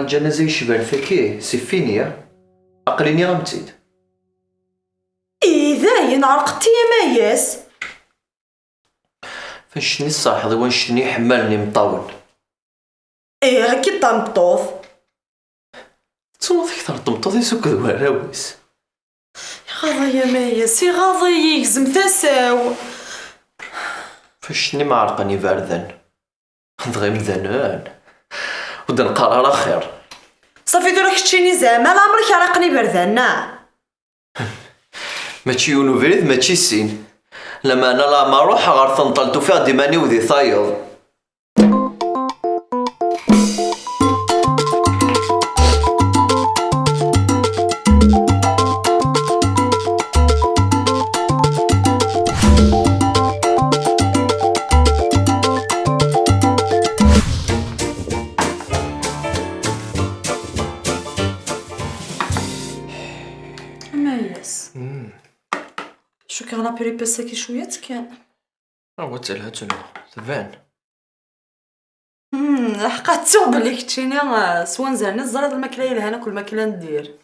الجنازة يشبه ثكيه سي فينيا عقليني غمتيد. داين عرقتي يا ماياس. فنشني الصاحض ونشني حمالني مطول. هاكي طمطوط. تصنف كثر طمطوط يسوك دواراويس. غاضي يا ماياس غاضي يهزم تاساو. فنشني معرقني باردن دغيا مذنان ودا نقرر خير. صافي دوراك تشيني زعما لا عمرك عرقني بردانا. ماشي يونوفيريد ماشي سين لما انا لا ما روح غير تنطلتو فيها ديماني وذي ثايض. ماياس شو كان لابيري باساكي شويه كان هو تلهتنا تبان. حقاتو بلي كنتيني سوا زعنا الزراد الماكله يلها كل ماكله ندير.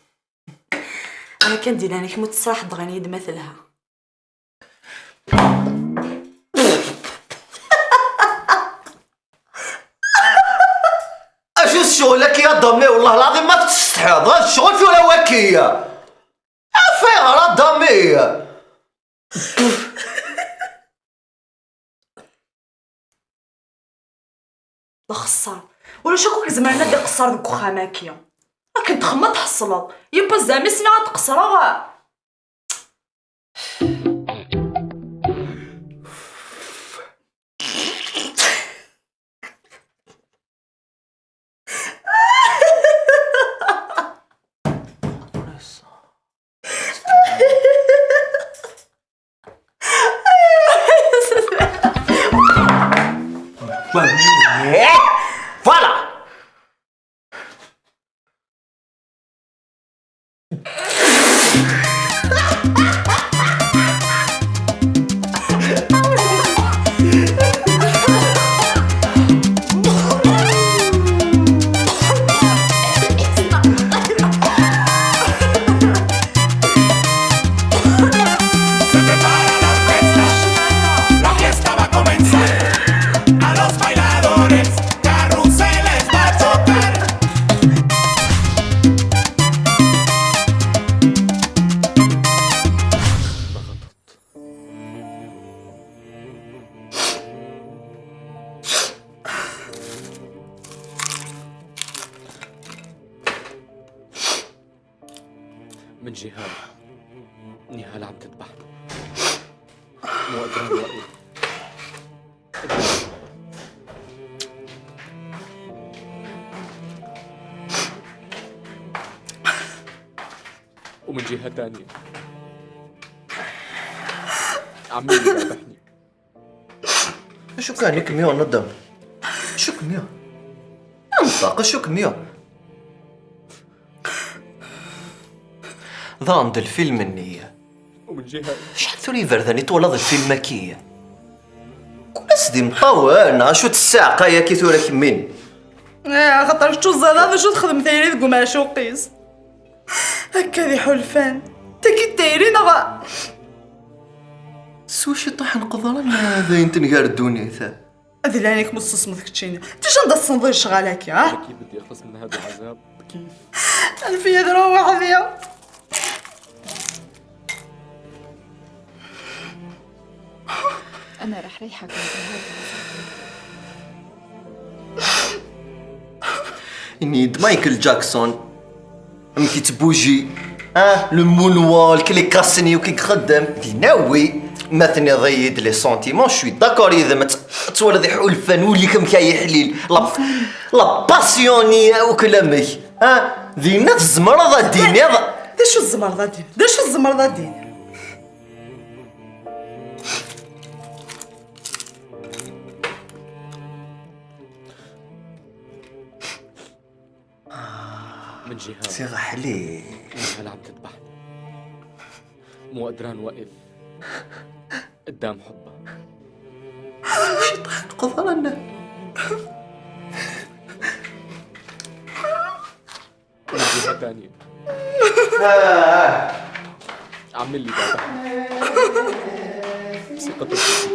انا كندير انا كموت الصراحه دغاني يد مثلها. اش الشغلك يا ضمي والله العظيم ما تستحض هذا الشغل في ولا وكيه فين راه ضمي. لا خسر ولا شكوك زعما ندير قصار دوك خاماكيه كنت خما تحصلوا يبا زعما سنه غتقصرها. فوالا من جهال نهال عم تذبح مو قادرة الوقت. ومن جهة تانية عمي يذبحني. شو كان لك ميو ندم شو كميو انطاق شو كميو ضاند الفيلم النية. ومن جهة شحال ثوري فرداني طولض الفيلم ماكية كل سدي مطول شو تساعقة يا كي ثورا كمين. خاطر شو زاد شو تخدم ثيري ذوك معشوقيس هكا ذي حلفان تاكي دايرين غا سوا شي طاح نقدر هذا ينتنقار الدنيا ثا هذي اللي عليك مصمتك تشيني تيجي ندير الصندوق شغالك أكيد بدي أخلص من هذا العذاب كيف؟ انا فيا دروح وحديا. أنا رح ريحك من هذا. إني مايكل جاكسون أم كيتبوجي لو مونوال كلي كاسني وكي خدام دي ناوي مثني ضيد لي سونتيمون شوي داكور إذا ما تولد يحول الفن ولي كم كاي حليل لا باسيوني وكلامي ذينا الزمرضة ديني دا شو الزمرضة ديني دا شو الزمرضة ديني. من جهة صيغة حليل نهال عم تذبحني مو قادرة نوقف قدام حبها. شي طاح نقدر لنا جهة تانية. اعمل لي بابا ثقة فيكي.